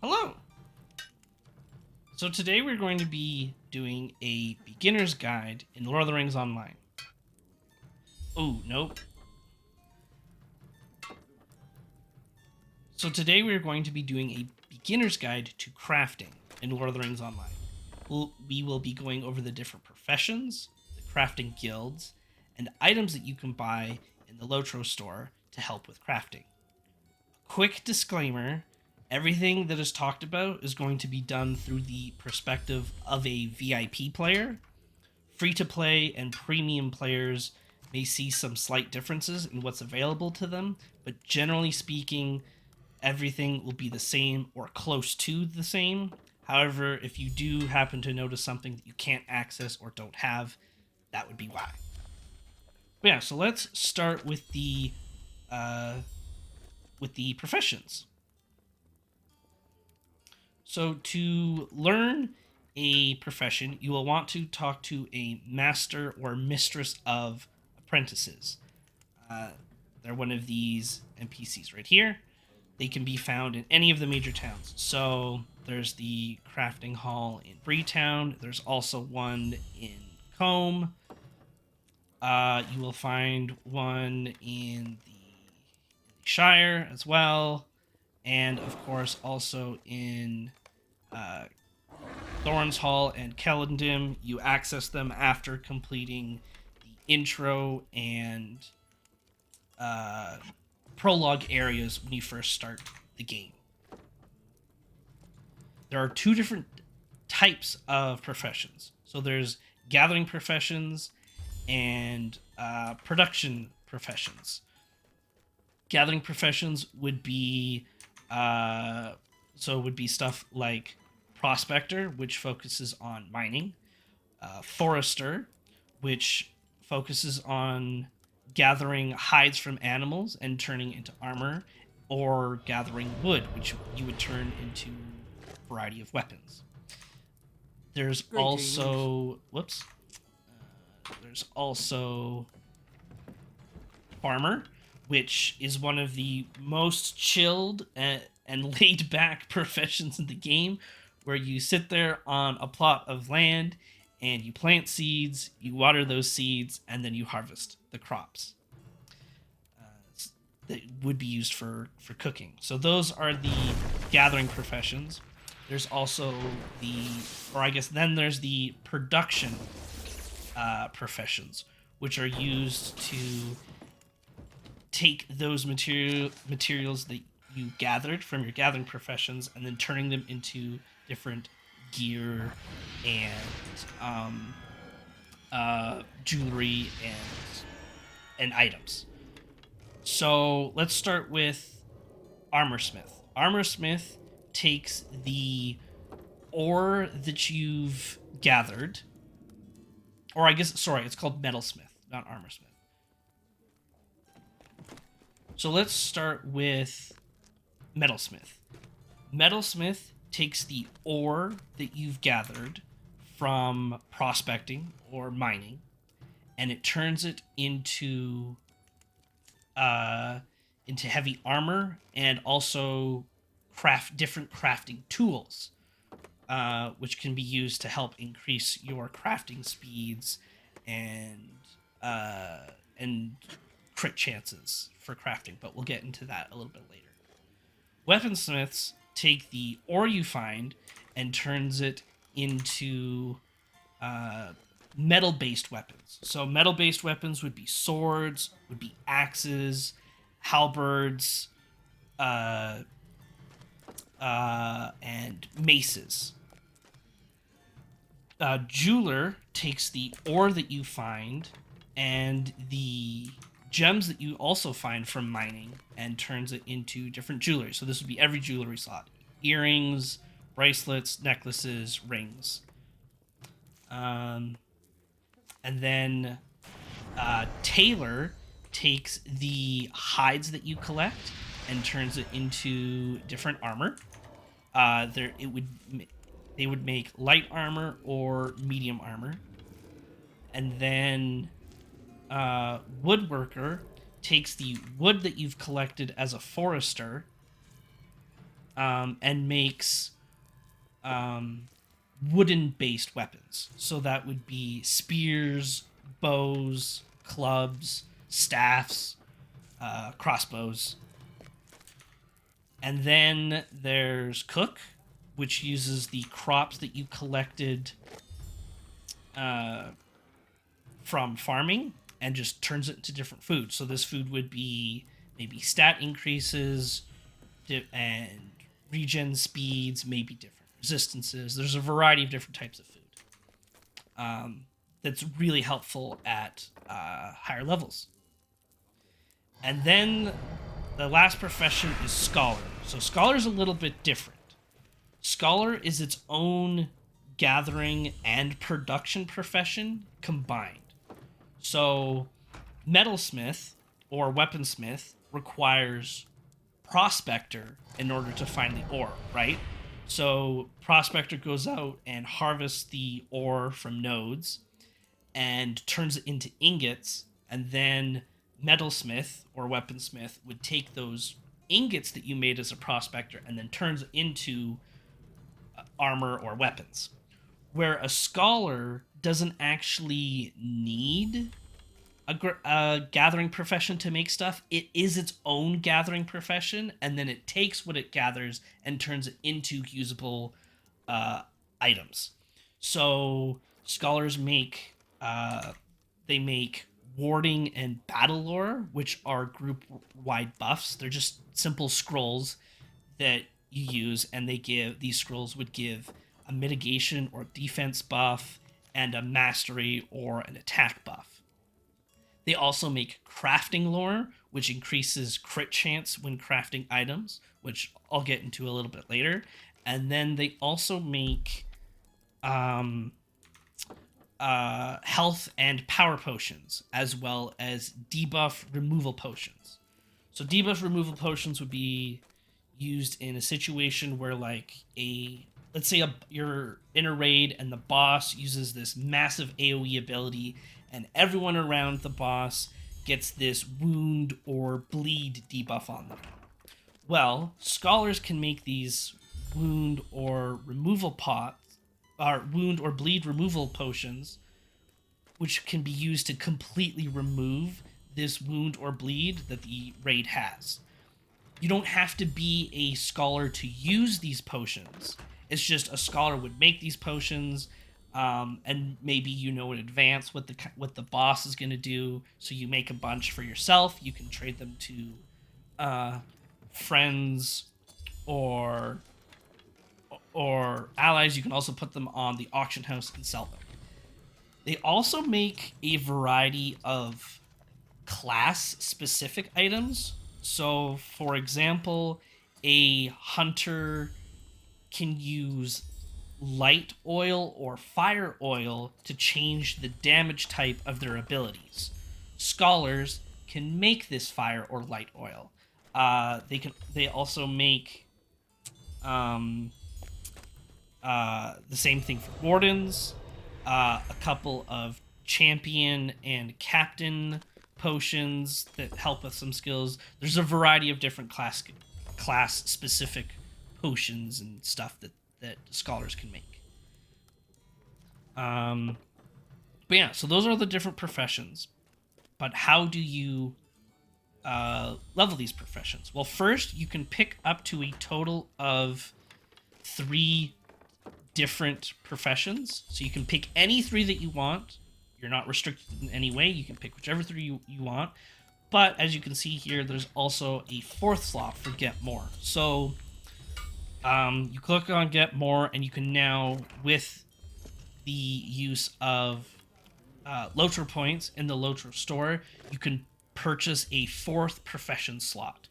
Hello! So today we're going to be doing a beginner's guide in Lord of the Rings Online. Oh, nope. So today we're going to be doing a beginner's guide to crafting in Lord of the Rings Online. We will be going over the different professions, the crafting guilds, and items that you can buy in the LOTRO store to help with crafting. Quick disclaimer, everything that is talked about is going to be done through the perspective of a VIP player. Free to play and premium players may see some slight differences in what's available to them, but generally speaking, everything will be the same or close to the same. However, if you do happen to notice something that you can't access or don't have, that would be why. But yeah, so let's start with the professions. So to learn a profession, you will want to talk to a master or mistress of apprentices. Uh, they're one of these NPCs right here. They can be found in any of the major towns. So there's the crafting hall in Breetown. There's also one in Combe. You will find one in the Shire as well, and of course also in uh, Thorns Hall and Kellendim. You access them after completing the intro and uh, prologue areas when you first start the game. There are two different types of professions. So there's gathering professions and production professions. Gathering professions would be would be stuff like prospector, which focuses on mining, forester, which focuses on gathering hides from animals and turning into armor, or gathering wood, which you would turn into a variety of weapons. There's Greetings. also there's also farmer, which is one of the most chilled and laid back professions in the game, where you sit there on a plot of land and you plant seeds, you water those seeds, and then you harvest the crops that would be used for cooking. So those are the gathering professions. There's also then there's the production professions, which are used to take those materials that you gathered from your gathering professions and then turning them into different gear and jewelry and items. So let's start with armorsmith. Armorsmith takes the ore that you've gathered, or I guess sorry, it's called metalsmith, not armorsmith. So let's start with metalsmith. Metalsmith takes the ore that you've gathered from prospecting or mining, and it turns it into heavy armor and also craft different crafting tools, which can be used to help increase your crafting speeds and uh, and crit chances for crafting. But we'll get into that a little bit later. Weaponsmiths take the ore you find and turns it into metal-based weapons. So metal-based weapons would be swords, would be axes, halberds, and maces. Jeweler takes the ore that you find and the gems that you also find from mining and turns it into different jewelry. So this would be every jewelry slot: earrings, bracelets, necklaces, rings. And then Tailor takes the hides that you collect and turns it into different armor. There it would They would make light armor or medium armor. And then Woodworker takes the wood that you've collected as a forester and makes wooden-based weapons. So that would be spears, bows, clubs, staffs, crossbows. And then there's Cook, which uses the crops that you collected from farming and just turns it into different food. So this food would be maybe stat increases and regen speeds, maybe different resistances. There's a variety of different types of food that's really helpful at higher levels. And then the last profession is Scholar. So Scholar is a little bit different. Scholar is its own gathering and production profession combined. So Metalsmith or Weaponsmith requires Prospector in order to find the ore, right? So Prospector goes out and harvests the ore from nodes and turns it into ingots, and then Metalsmith or Weaponsmith would take those ingots that you made as a Prospector and then turns it into armor or weapons. Where a Scholar doesn't actually need a gathering profession to make stuff. It is its own gathering profession, and then it takes what it gathers and turns it into usable items. So Scholars make they make warding and battle lore, which are group wide buffs. They're just simple scrolls that you use, and these scrolls would give a mitigation or defense buff and a mastery or an attack buff. They also make crafting lore, which increases crit chance when crafting items, which I'll get into a little bit later. And then they also make health and power potions, as well as debuff removal potions. So debuff removal potions would be used in a situation where, like, let's say you're in a raid and the boss uses this massive AoE ability, and everyone around the boss gets this wound or bleed debuff on them. Well, Scholars can make these wound or removal pots, or wound or bleed removal potions, which can be used to completely remove this wound or bleed that the raid has. You don't have to be a Scholar to use these potions. It's just a Scholar would make these potions, and maybe you know in advance what the boss is going to do, so you make a bunch for yourself. You can trade them to friends or allies. You can also put them on the auction house and sell them. They also make a variety of class-specific items. So, for example, a hunter can use light oil or fire oil to change the damage type of their abilities. Scholars can make this fire or light oil. They also make the same thing for wardens. A couple of champion and captain potions that help with some skills. There's a variety of different class specific potions and stuff that Scholars can make. But yeah, so those are the different professions. But how do you level these professions? Well, first, you can pick up to a total of 3 different professions. So you can pick any 3 that you want. You're not restricted in any way. You can pick whichever 3 you want. But as you can see here, there's also a 4th slot for Get More. So you click on Get More, and you can now, with the use of LOTRO points in the LOTRO store, you can purchase a 4th profession slot.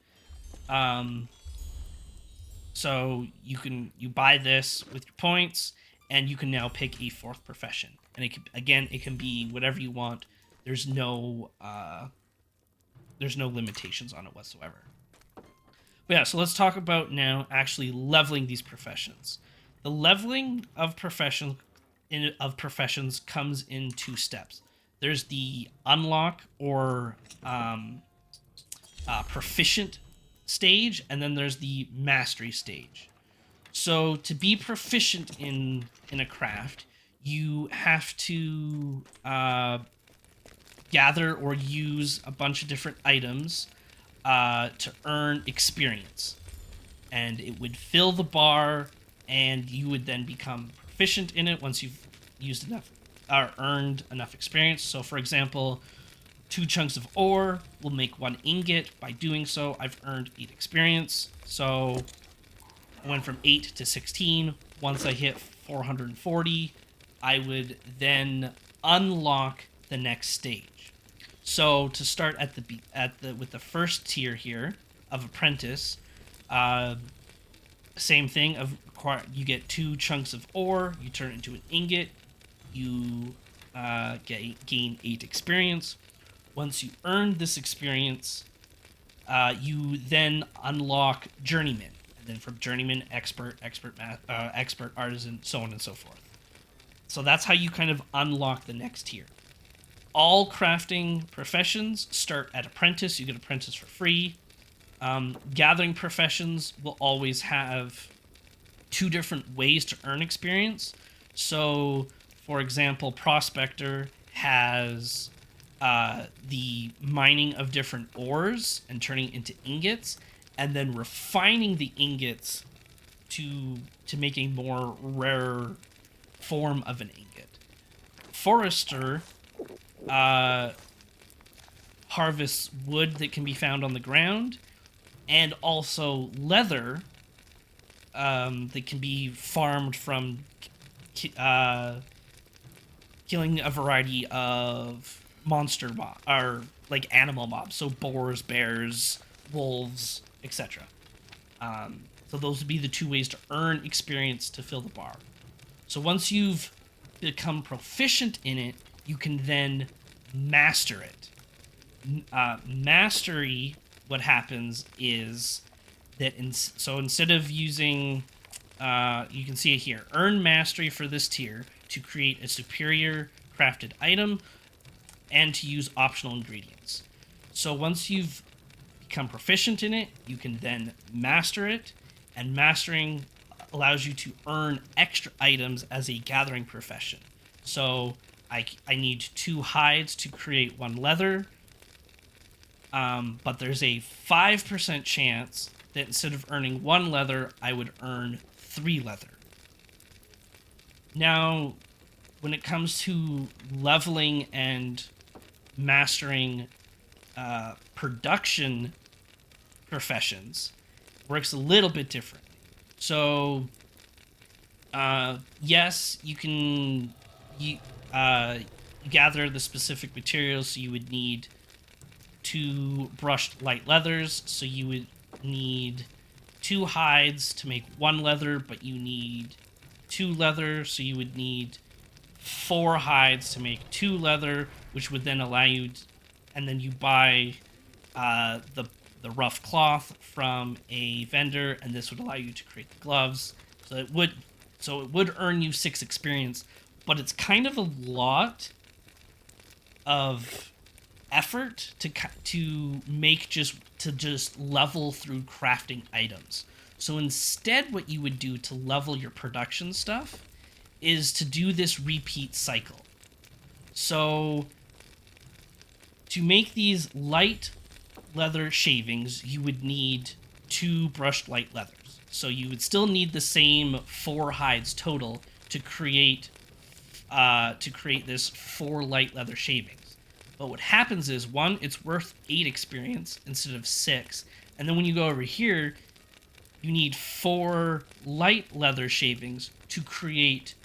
So you buy this with your points, and you can now pick a 4th profession. And it can be whatever you want. There's no limitations on it whatsoever. But yeah, so let's talk about now actually leveling these professions. The leveling of professions comes in 2 steps. There's the unlock or proficient stage, and then there's the mastery stage. So to be proficient in a craft, you have to gather or use a bunch of different items to earn experience, and it would fill the bar, and you would then become proficient in it once you've used enough or earned enough experience. So, for example, 2 chunks of ore will make 1 ingot. By doing so, I've earned 8 experience. So I went from 8 to 16. Once I hit 440, I would then unlock the next stage. So to start with the first tier here of apprentice, same thing. You get 2 chunks of ore, you turn it into an ingot, you gain 8 experience. Once you earn this experience, you then unlock journeyman, and then from journeyman, expert, expert artisan, so on and so forth. So that's how you kind of unlock the next tier. All crafting professions start at apprentice. You get apprentice for free. Gathering professions will always have 2 different ways to earn experience. So, for example, prospector has the mining of different ores and turning into ingots, and then refining the ingots to make a more rare form of an ingot. Forester harvests wood that can be found on the ground, and also leather that can be farmed from killing a variety of monster mob or like animal mobs, so boars, bears, wolves, etc. So those would be the 2 ways to earn experience to fill the bar. So once you've become proficient in it, you can then master it. Mastery, what happens is that instead of using, you can see it here, earn mastery for this tier to create a superior crafted item and to use optional ingredients. So once you've become proficient in it, you can then master it, and mastering allows you to earn extra items as a gathering profession. So I need 2 hides to create 1 leather, but there's a 5% chance that instead of earning 1 leather, I would earn 3 leather. Now, when it comes to leveling and mastering production professions, works a little bit differently. So, yes, you can gather the specific materials. So you would need 2 brushed light leathers. So you would need 2 hides to make 1 leather, but you need 2 leather. So you would need 4 hides to make 2 leather, which would then allow you and then you buy the rough cloth from a vendor, and this would allow you to create the gloves. So it would earn you 6 experience, but it's kind of a lot of effort to just level through crafting items. So instead, what you would do to level your production stuff is to do this repeat cycle. So to make these light leather shavings, you would need 2 brushed light leathers. So you would still need the same 4 hides total to create this 4 light leather shavings. But what happens is, 1, it's worth 8 experience instead of 6, and then when you go over here, you need 4 light leather shavings to create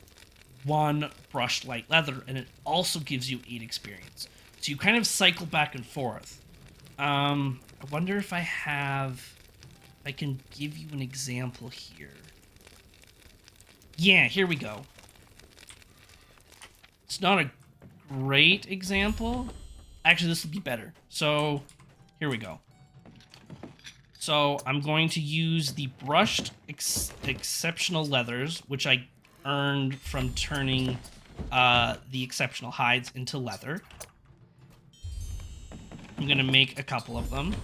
1 brushed light leather, and it also gives you 8 experience. So you kind of cycle back and forth. I wonder if I can give you an example here. Yeah, here we go. It's not a great example. Actually, this would be better. So, here we go. So, I'm going to use the brushed exceptional leathers, which I earned from turning the exceptional hides into leather. I'm going to make a couple of them.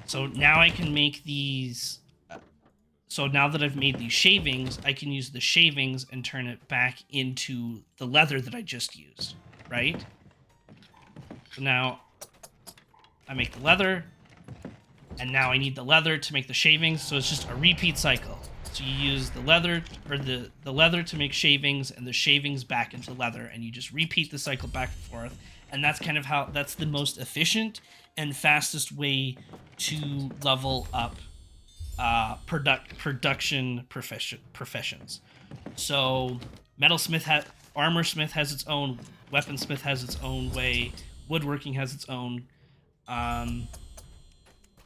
So now I can make these. So now that I've made these shavings, I can use the shavings and turn it back into the leather that I just used, right? So now I make the leather, and now I need the leather to make the shavings, so it's just a repeat cycle. So you use the leather, or the leather to make shavings, and the shavings back into leather, and you just repeat the cycle back and forth. And that's kind of how, that's the most efficient and fastest way to level up production professions. So armorsmith has its own, weaponsmith has its own way, woodworking has its own, um,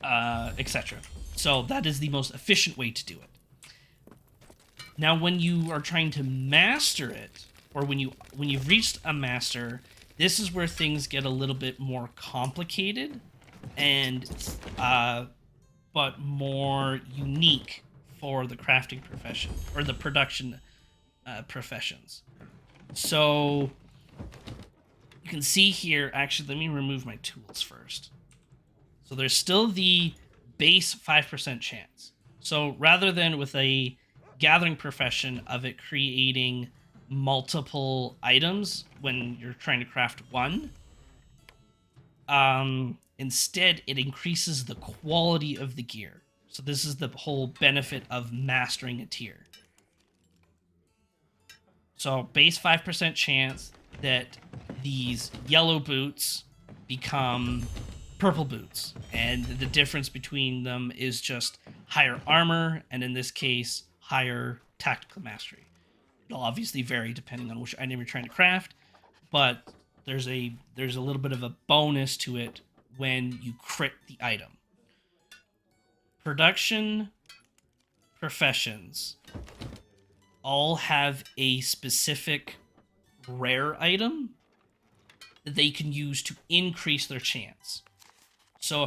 etc. So that is the most efficient way to do it. Now, when you are trying to master it, or when you've reached a master, this is where things get a little bit more complicated, and but more unique for the crafting profession or the production professions. So you can see here. Actually, let me remove my tools first. So there's still the base 5% chance. So rather than with a gathering profession of it creating multiple items when you're trying to craft one, instead it increases the quality of the gear. So this is the whole benefit of mastering a tier. So base 5% chance that these yellow boots become purple boots, and the difference between them is just higher armor, and in this case, higher tactical mastery. It'll obviously vary depending on which item you're trying to craft, but there's a little bit of a bonus to it when you crit the item. Production professions all have a specific rare item that they can use to increase their chance. So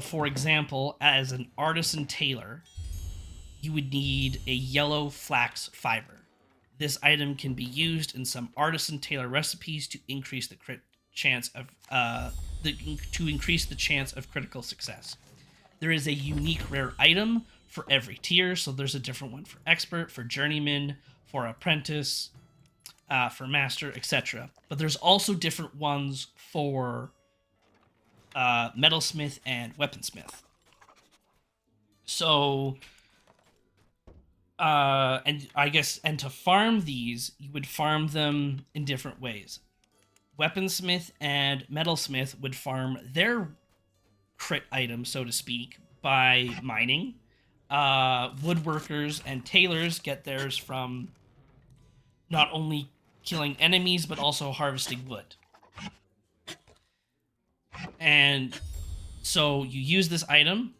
for example, as an artisan tailor, you would need a yellow flax fiber. This item can be used in some artisan tailor recipes to increase the chance of critical success. There is a unique rare item for every tier, so there's a different one for expert, for journeyman, for apprentice, for master, etc. But there's also different ones for metalsmith and weaponsmith. So, and to farm these, you would farm them in different ways. Weaponsmith and metalsmith would farm their crit item, so to speak, by mining. Woodworkers and tailors get theirs from not only killing enemies, but also harvesting wood. And so you use this item,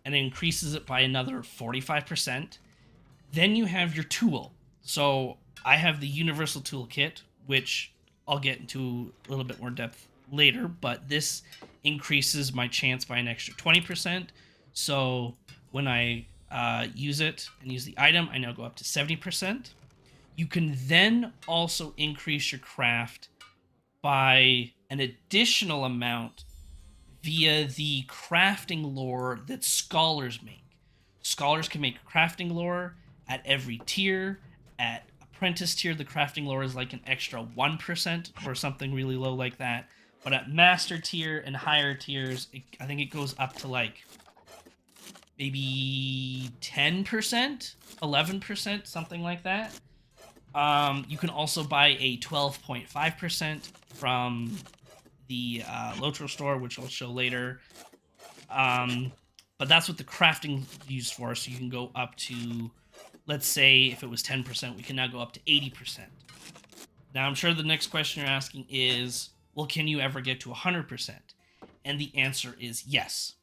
and it increases it by another 45%. Then you have your tool. So I have the universal toolkit, which I'll get into a little bit more depth later, but this increases my chance by an extra 20%. So when I use it and use the item, I now go up to 70%. You can then also increase your craft by an additional amount via the crafting lore that scholars make. Scholars can make crafting lore at every tier. At apprentice tier, the crafting lore is like an extra 1% or something really low like that. But at master tier and higher tiers, I think it goes up to like maybe 10%, 11%, something like that. You can also buy a 12.5% from the LOTRO store, which I'll show later. But that's what the crafting is used for. So you can go up to, let's say if it was 10%, we can now go up to 80%. Now I'm sure the next question you're asking is, well, can you ever get to 100%? And the answer is yes.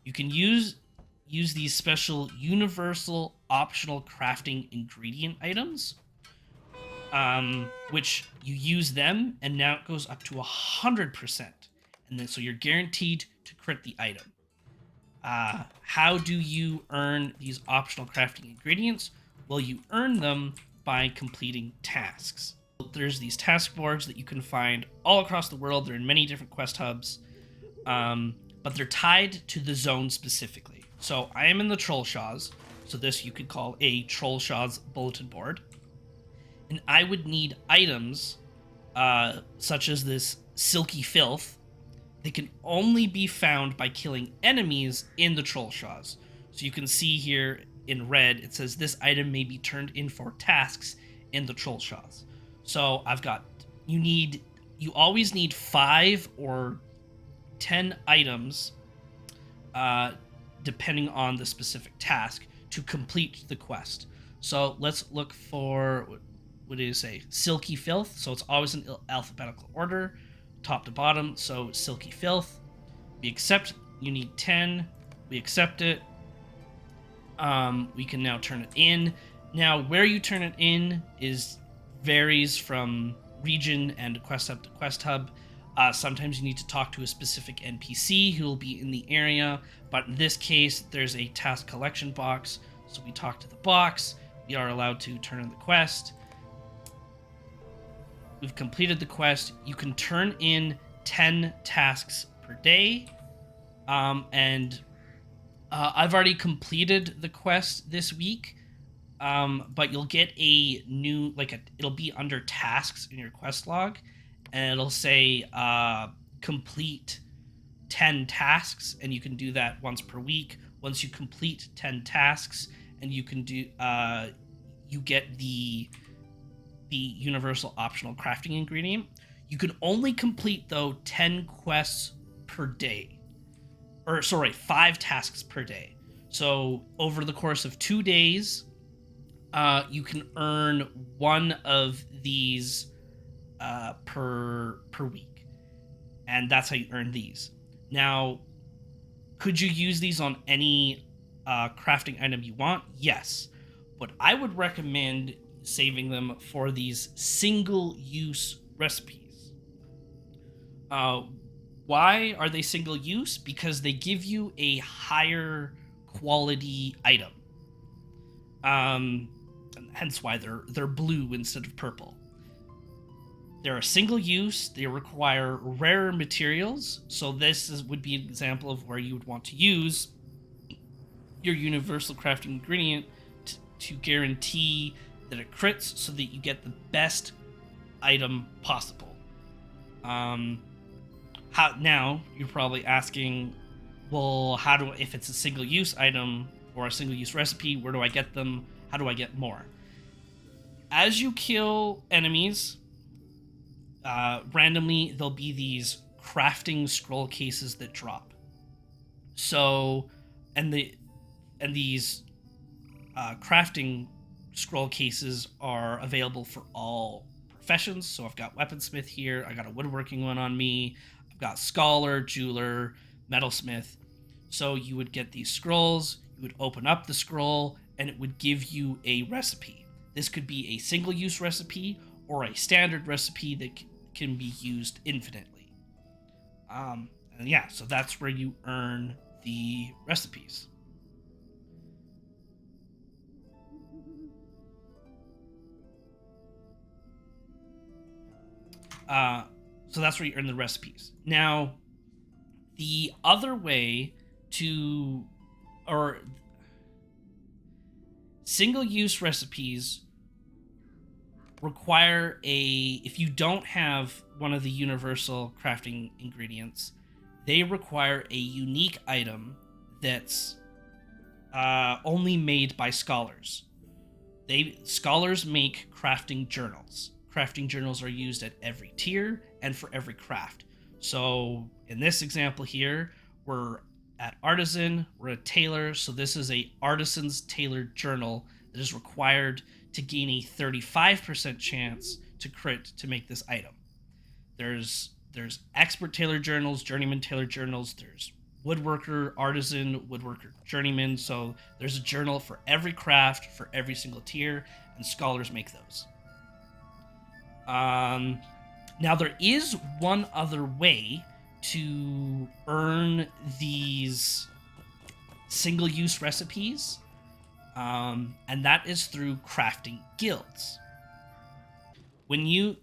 You can use these special universal optional crafting ingredient items, which you use them, and now it goes up to 100%. And then so you're guaranteed to crit the item. How do you earn these optional crafting ingredients? Well, you earn them by completing tasks. There's these task boards that you can find all across the world. They're in many different quest hubs. but they're tied to the zone specifically. So I am in the Troll Shaws, so this you could call a Troll Shaws bulletin board, and I would need items such as this Silky Filth. They can only be found by killing enemies in the Troll Shaws. So you can see here in red, it says this item may be turned in for tasks in the Troll Shaws. So I've got, you always need 5 or 10 items, depending on the specific task, to complete the quest. So let's look for, what do you say, Silky Filth. So it's always in alphabetical order, top to bottom. So Silky Filth, we accept, you need 10, we accept it. We can now turn it in. Now where you turn it in varies from region and quest hub to quest hub. Sometimes you need to talk to a specific NPC who will be in the area, but in this case there's a task collection box, so we talk to the box. We are allowed to turn in the quest. We've completed the quest. You can turn in 10 tasks per day, and I've already completed the quest this week, but you'll get a new, it'll be under tasks in your quest log, and it'll say complete 10 tasks, and you can do that once per week. Once you complete 10 tasks, and you can do, you get the universal optional crafting ingredient. You can only complete, though, 10 quests per day. Or, sorry, 5 tasks per day. So, over the course of 2 days, you can earn one of these per week. And that's how you earn these. Now, could you use these on any crafting item you want? Yes. But I would recommend saving them for these single-use recipes. Why are they single-use? Because they give you a higher quality item. Hence why they're blue instead of purple. They're a single-use. They require rarer materials. So this would be an example of where you would want to use your universal crafting ingredient to guarantee that it crits, so that you get the best item possible. Now you're probably asking, well, if it's a single-use item or a single-use recipe, where do I get them? How do I get more? As you kill enemies, randomly there'll be these crafting scroll cases that drop. So, and these crafting scroll cases are available for all professions. So I've got weaponsmith here, I got a woodworking one on me, I've got scholar, jeweler, metalsmith. So you would get these scrolls, you would open up the scroll, and it would give you a recipe. This could be a single-use recipe or a standard recipe that can be used infinitely. And yeah, so that's where you earn the recipes. So that's where you earn the recipes. Now, the other way or single-use recipes require if you don't have one of the universal crafting ingredients, they require a unique item that's only made by scholars. Scholars make crafting journals. Crafting journals are used at every tier and for every craft. So in this example here, we're at artisan, we're a tailor, so this is a artisan's tailored journal that is required to gain a 35% chance to crit to make this item. There's expert tailor journals, journeyman tailor journals, there's woodworker, artisan, woodworker, journeyman, so there's a journal for every craft, for every single tier, and scholars make those. Now there is one other way to earn these single-use recipes, and that is through crafting guilds. When you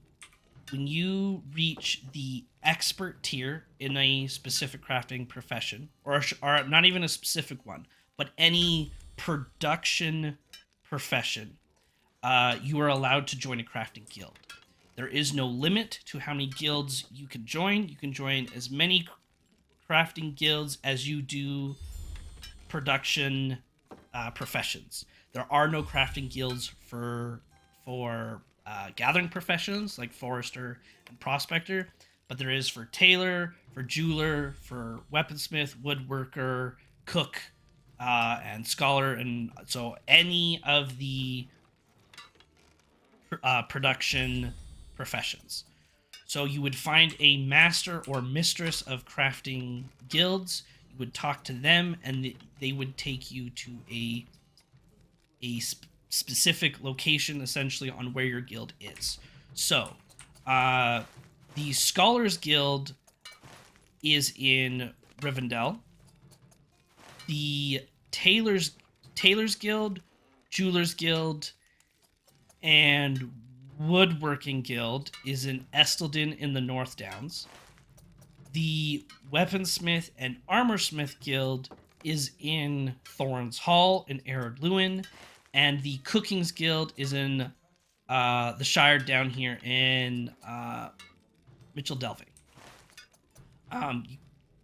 when you reach the expert tier in a specific crafting profession, or not even a specific one, but any production profession, you are allowed to join a crafting guild. There is no limit to how many guilds you can join. You can join as many crafting guilds as you do production professions. There are no crafting guilds for gathering professions like forester and prospector, but there is for tailor, for jeweler, for weaponsmith, woodworker, cook, and scholar, and so any of the production professions. So you would find a master or mistress of crafting guilds. You would talk to them, and they would take you to a specific location, essentially on where your guild is. So, the Scholars Guild is in Rivendell. The Tailors Guild, Jewelers Guild, and Woodworking Guild is in Estelden in the North Downs. The Weaponsmith and Armorsmith Guild is in Thorns Hall in Ered Luin, and the Cookings Guild is in the Shire down here in Mitchell Delving.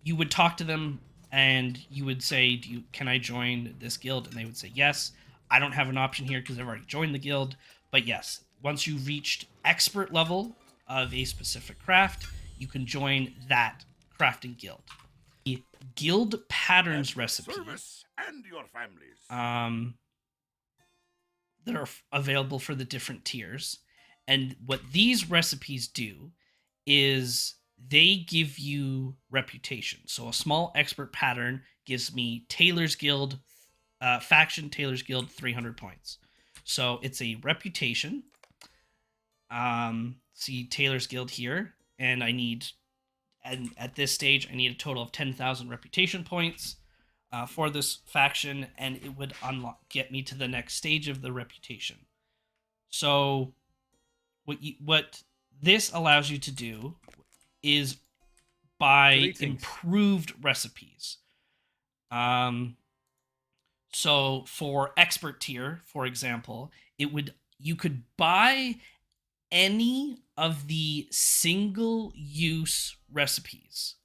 You would talk to them and you would say, can I join this guild? And they would say yes. I don't have an option here because I've already joined the guild, but yes, once you've reached expert level of a specific craft, you can join that crafting guild. The guild patterns recipe and your families. That are available for the different tiers. And what these recipes do is they give you reputation. So a small expert pattern gives me Tailor's Guild, faction Tailor's Guild, 300 points. So it's a reputation. See Tailor's Guild here, and at this stage, I need a total of 10,000 reputation points for this faction, and it would get me to the next stage of the reputation. So what this allows you to do is buy improved recipes. So for expert tier, for example, you could buy any of the single use recipes,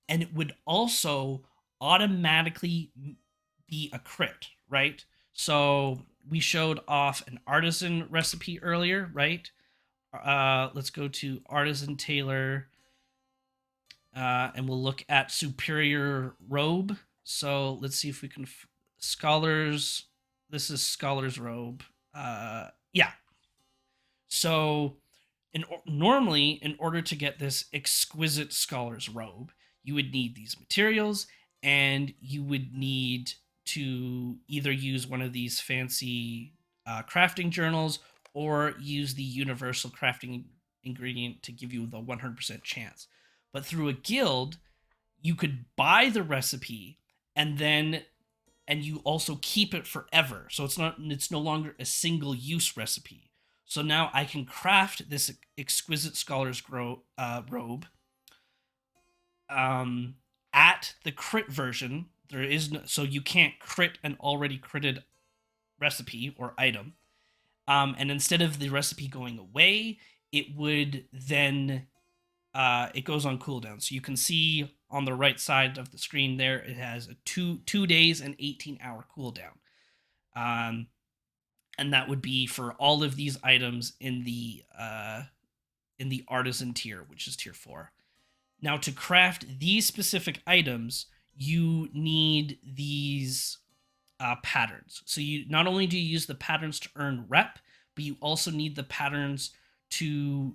and it would also automatically be a crit, right? So we showed off an artisan recipe earlier, right? Let's go to artisan tailor, and we'll look at superior robe. So let's see if we can scholars. This is scholars robe. Yeah. So normally, in order to get this exquisite scholar's robe, you would need these materials, and you would need to either use one of these fancy crafting journals or use the universal crafting ingredient to give you the 100% chance. But through a guild, you could buy the recipe and you also keep it forever. So it's no longer a single use recipe. So now I can craft this exquisite scholar's robe. At the crit version, there is so you can't crit an already critted recipe or item. And instead of the recipe going away, it would then it goes on cooldown. So you can see on the right side of the screen there, it has a 2 days and 18-hour cooldown. And that would be for all of these items in the artisan tier, which is tier 4. Now, to craft these specific items, you need these patterns. So you not only do you use the patterns to earn rep, but you also need the patterns to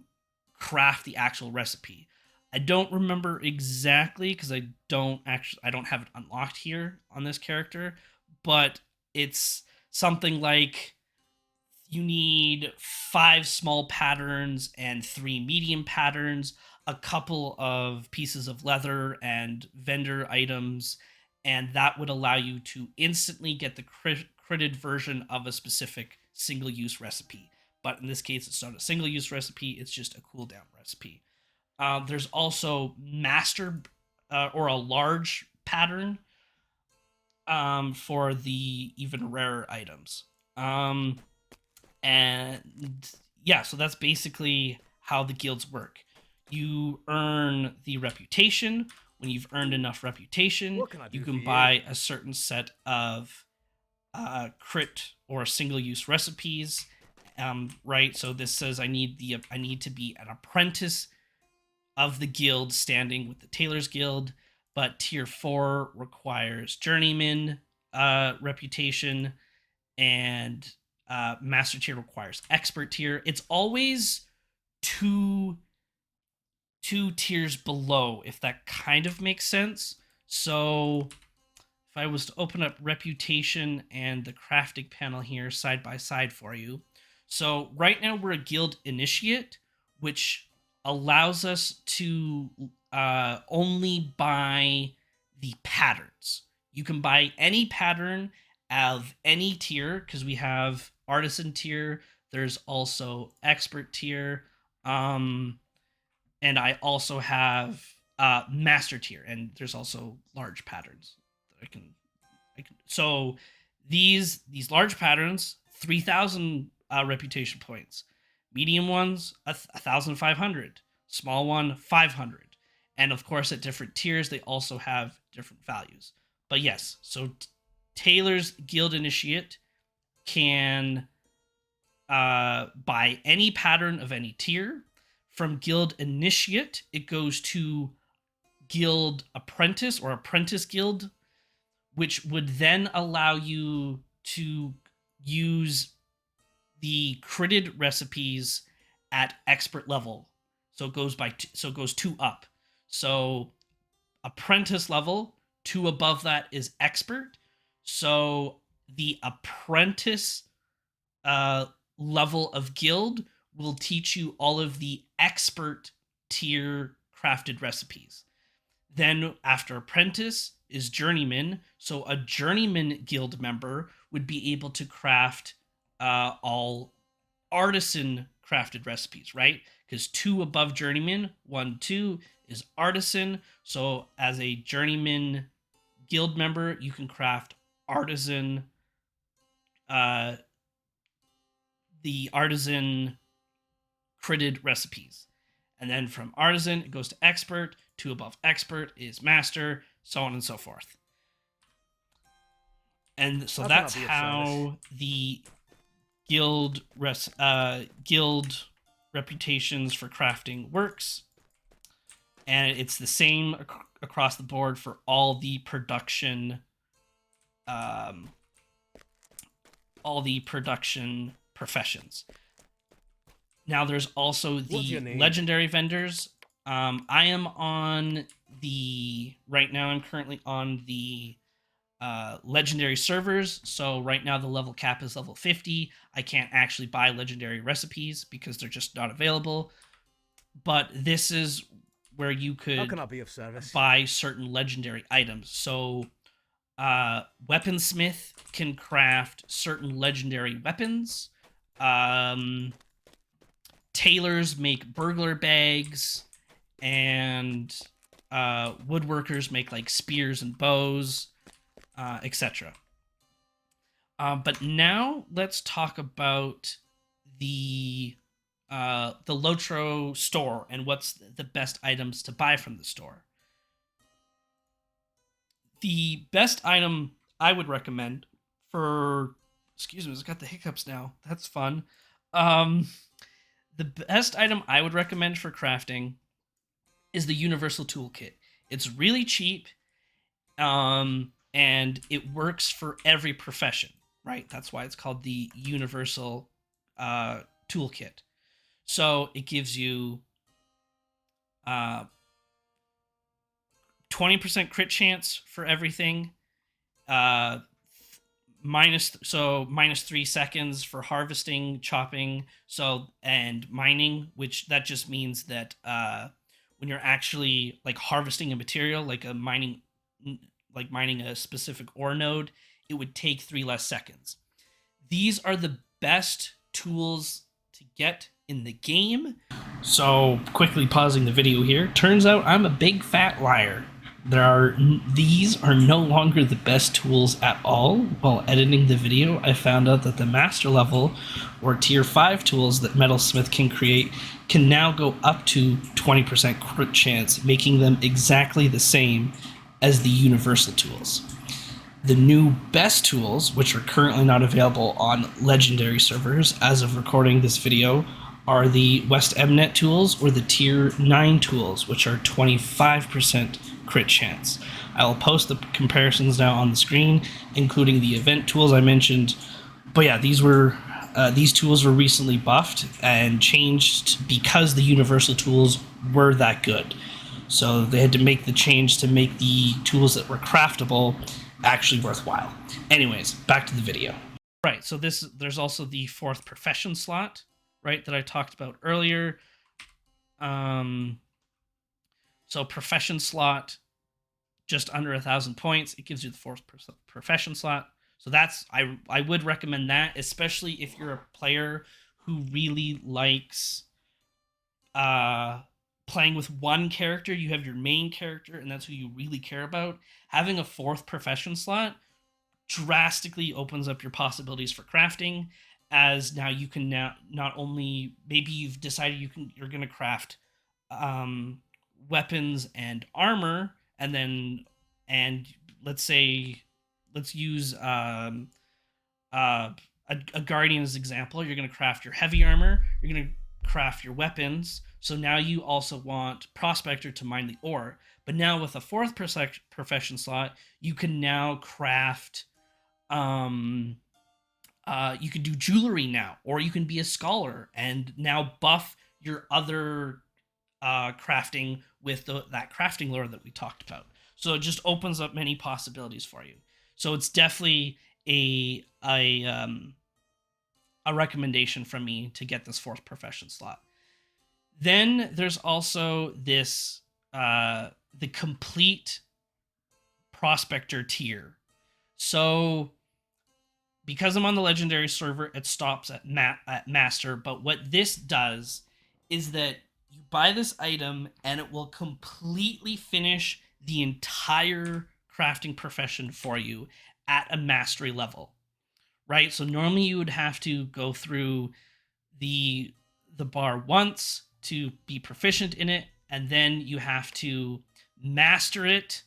craft the actual recipe. I don't remember exactly because I don't have it unlocked here on this character, but it's something like you need 5 small patterns and 3 medium patterns, a couple of pieces of leather and vendor items, and that would allow you to instantly get the critted version of a specific single-use recipe. but in this case, it's not a single use recipe, it's just a cooldown recipe. There's also master or a large pattern for the even rarer items. Um, and yeah, so that's basically how the guilds work. You earn the reputation. When you've earned enough reputation, What can I you do for can you? buy a certain set of crit or single use recipes. Right, so this says I need to be an apprentice of the guild standing with the Tailors Guild, but tier 4 requires journeyman reputation, and master tier requires expert tier. It's always two two tiers below, if that kind of makes sense. So if I was to open up reputation and the crafting panel here side by side for you. So right now we're a guild initiate, which allows us to only buy the patterns. You can buy any pattern of any tier because we have artisan tier. There's also expert tier. And I also have master tier, and there's also large patterns that so these large patterns, 3,000 reputation points, medium ones 1,500, small one 500, and of course at different tiers they also have different values. But yes, so Taylor's Guild Initiate can buy any pattern of any tier. From Guild Initiate, it goes to Guild Apprentice or Apprentice Guild, which would then allow you to use the critted recipes at expert level. So it goes so it goes 2 up. So apprentice level, 2 above that is expert. So the apprentice uh, level of guild will teach you all of the expert tier crafted recipes. Then after apprentice is journeyman. So a journeyman guild member would be able to craft all artisan crafted recipes, right? Because 2 above journeyman, 1, 2 is artisan. So as a journeyman guild member, you can craft artisan uh, the artisan critted recipes. And then from artisan, it goes to expert. 2 above expert is master, so on and so forth. And so How can I that's be of service? how the guild reputations for crafting works. And it's the same across the board for um, all the production professions. Now there's also What do you the need? legendary vendors. I am on the right now. I'm currently on the legendary servers. So right now the level cap is level 50. I can't actually buy legendary recipes because they're just not available. But this is where you How can could I be of service? buy certain legendary items. So weaponsmith can craft certain legendary weapons. Um, tailors make burglar bags, and woodworkers make like spears and bows, etc. But now let's talk about the the LOTRO store and what's the best items to buy from the store. The best item I would recommend for excuse me, I've got the hiccups now. That's fun. Um, the best item I would recommend for crafting is the universal toolkit. It's really cheap, and it works for every profession, right? That's why it's called the universal toolkit. So it gives you uh, 20% crit chance for everything, uh, minus 3 seconds for harvesting, chopping, so and mining, which that just means that when you're actually like harvesting a material, like mining a specific ore node, it would take 3 less seconds. These are the best tools to get in the game. So, quickly pausing the video here, turns out I'm a big fat liar. These are no longer the best tools at all. While editing the video, I found out that the master level or tier 5 tools that Metalsmith can create can now go up to 20% crit chance, making them exactly the same as the universal tools. The new best tools, which are currently not available on legendary servers as of recording this video, are the West Mnet tools or the tier 9 tools, which are 25% crit chance. I will post the comparisons now on the screen, including the event tools I mentioned. But yeah, these tools were recently buffed and changed because the universal tools were that good. So they had to make the change to make the tools that were craftable actually worthwhile. Anyways, back to the video. Right, so there's also the 4th profession slot, right, that I talked about earlier. So profession slot, just under 1,000 points. It gives you the 4th profession slot. So I would recommend that, especially if you're a player who really likes playing with one character. You have your main character, and that's who you really care about. Having a 4th profession slot drastically opens up your possibilities for crafting, as now you can now not only, maybe you've decided you're going to craft weapons and armor, and let's use a guardian as example. You're going to craft your heavy armor, you're going to craft your weapons, so now you also want prospector to mine the ore. But now with a 4th profession slot, you can now craft you can do jewelry now, or you can be a scholar and now buff your other crafting with that crafting lore that we talked about. So it just opens up many possibilities for you. So it's definitely a recommendation from me to get this 4th profession slot. Then there's also this the complete prospector tier. So because I'm on the legendary server, it stops at master. But what this does is that you buy this item and it will completely finish the entire crafting profession for you at a mastery level, right? So normally you would have to go through the bar once to be proficient in it, and then you have to master it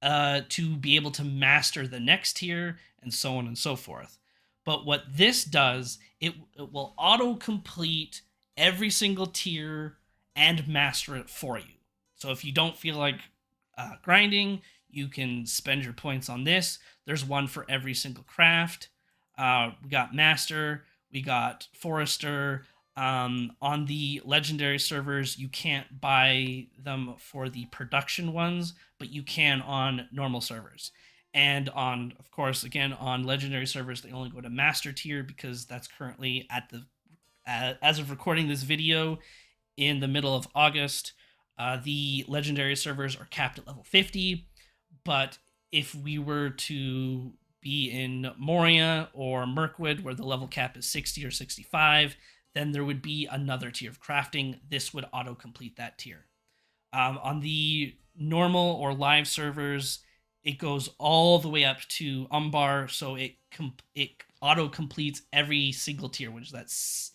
to be able to master the next tier, and so on and so forth. But what this does, it will auto complete every single tier and master it for you. So if you don't feel like grinding, you can spend your points on this. There's one for every single craft. We got master, we got forester. On the legendary servers, you can't buy them for the production ones, but you can on normal servers. And on, of course, again, on legendary servers, they only go to master tier because that's currently at the, as of recording this video, in the middle of August. The legendary servers are capped at level 50, but if we were to be in Moria or Mirkwood, where the level cap is 60 or 65, then there would be another tier of crafting. This would auto-complete that tier. On the normal or live servers, it goes all the way up to Umbar, so it auto-completes every single tier, which is that's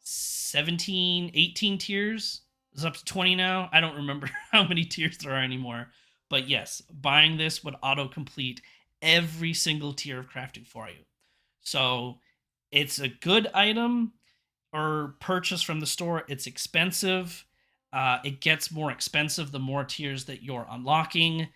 17, 18 tiers. It's up to 20 now. I don't remember how many tiers there are anymore. But yes, buying this would auto-complete every single tier of crafting for you. So it's a good item or purchase from the store. It's expensive. It gets more expensive the more tiers that you're unlocking.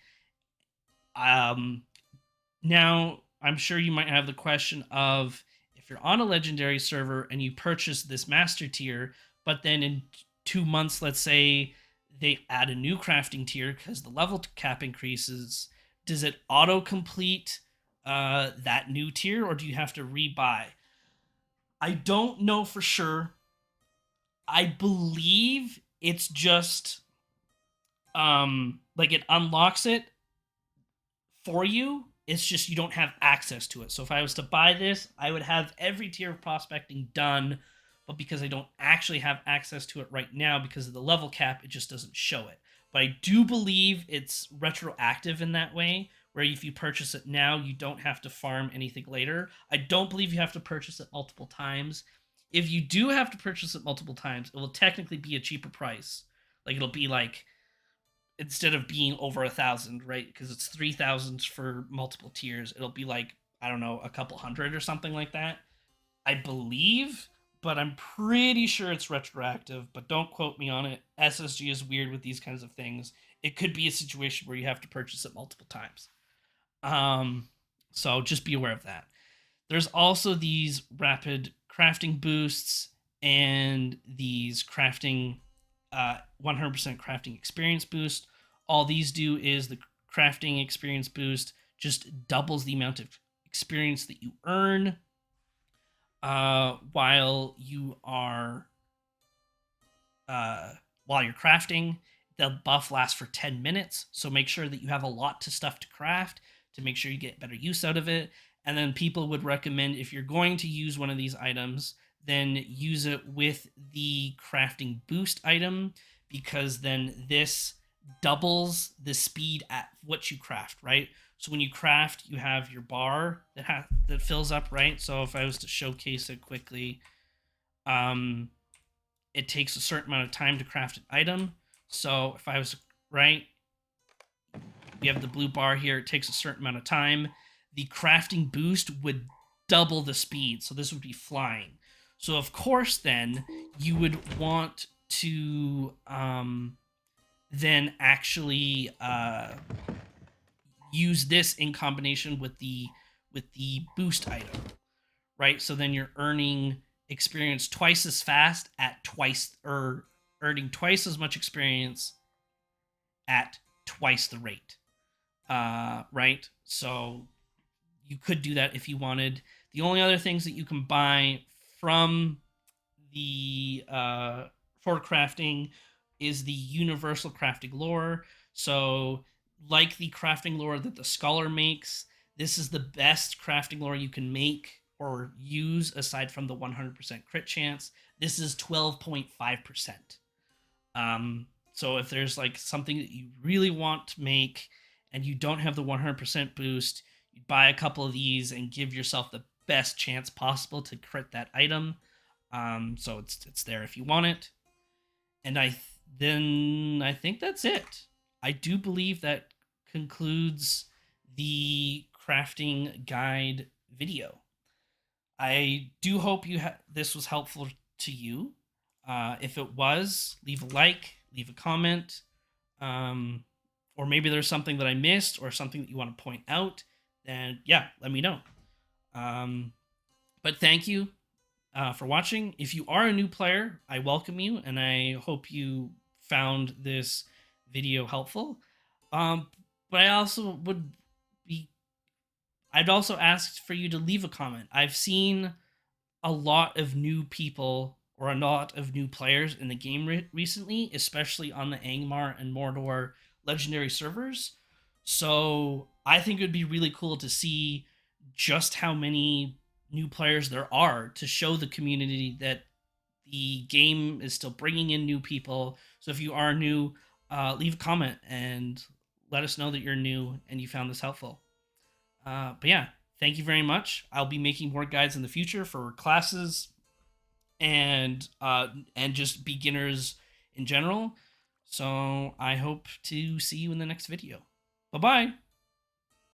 Now, I'm sure you might have the question of, if you're on a legendary server and you purchase this master tier, but then in 2 months, let's say, they add a new crafting tier because the level cap increases, does it auto-complete that new tier, or do you have to rebuy? I don't know for sure. I believe it's just like it unlocks it for you. It's just you don't have access to it. So if I was to buy this, I would have every tier of prospecting done but because I don't actually have access to it right now because of the level cap, it just doesn't show it. But I do believe it's retroactive in that way, where if you purchase it now, you don't have to farm anything later. I don't believe you have to purchase it multiple times. If you do have to purchase it multiple times, it will technically be a cheaper price. Like it'll be like, instead of being over 1,000, right? Because it's 3,000 for multiple tiers, it'll be like, I don't know, a couple hundred or something like that. I believe, but I'm pretty sure it's retroactive, but don't quote me on it. SSG is weird with these kinds of things. It could be a situation where you have to purchase it multiple times. Um, so just be aware of that. There's also these rapid crafting boosts and these crafting 100% crafting experience boost. All these do is the crafting experience boost just doubles the amount of experience that you earn while you are uh, while you're crafting. The buff lasts for 10 minutes, so make sure that you have a lot to stuff to craft to make sure you get better use out of it. And then people would recommend, if you're going to use one of these items, then use it with the crafting boost item, because then this doubles the speed at what you craft, right? So when you craft, you have your bar that fills up, right? So if I was to showcase it quickly, um, it takes a certain amount of time to craft an item. So if I was right, we have the blue bar here. It takes a certain amount of time. The crafting boost would double the speed. So this would be flying. So of course, then you would want to then actually use this in combination with the boost item, right? So then you're earning experience twice as fast at twice, or earning twice as much experience at twice the rate, right? So you could do that if you wanted. The only other things that you can buy from the for crafting is the universal crafting lore. So, like the crafting lore that the scholar makes, this is the best crafting lore you can make or use aside from the 100% crit chance. This is 12.5%. So if there's like something that you really want to make and you don't have the 100% boost, you buy a couple of these and give yourself the best chance possible to crit that item. So it's there if you want it. And I think that's it. I do believe that concludes the crafting guide video. I do hope this was helpful to you. If it was, leave a like, leave a comment, or maybe there's something that I missed or something that you want to point out. Then yeah, let me know. Um, but thank you for watching. If you are a new player, I welcome you, and I hope you found this video helpful. Um, but I also I'd also ask for you to leave a comment. I've seen a lot of new people or a lot of new players in the game recently, especially on the Angmar and Mordor legendary servers. So I think it would be really cool to see just how many new players there are, to show the community that the game is still bringing in new people. So if you are new, leave a comment and let us know that you're new and you found this helpful. But yeah, thank you very much. I'll be making more guides in the future for classes and just beginners in general. So I hope to see you in the next video. Bye bye.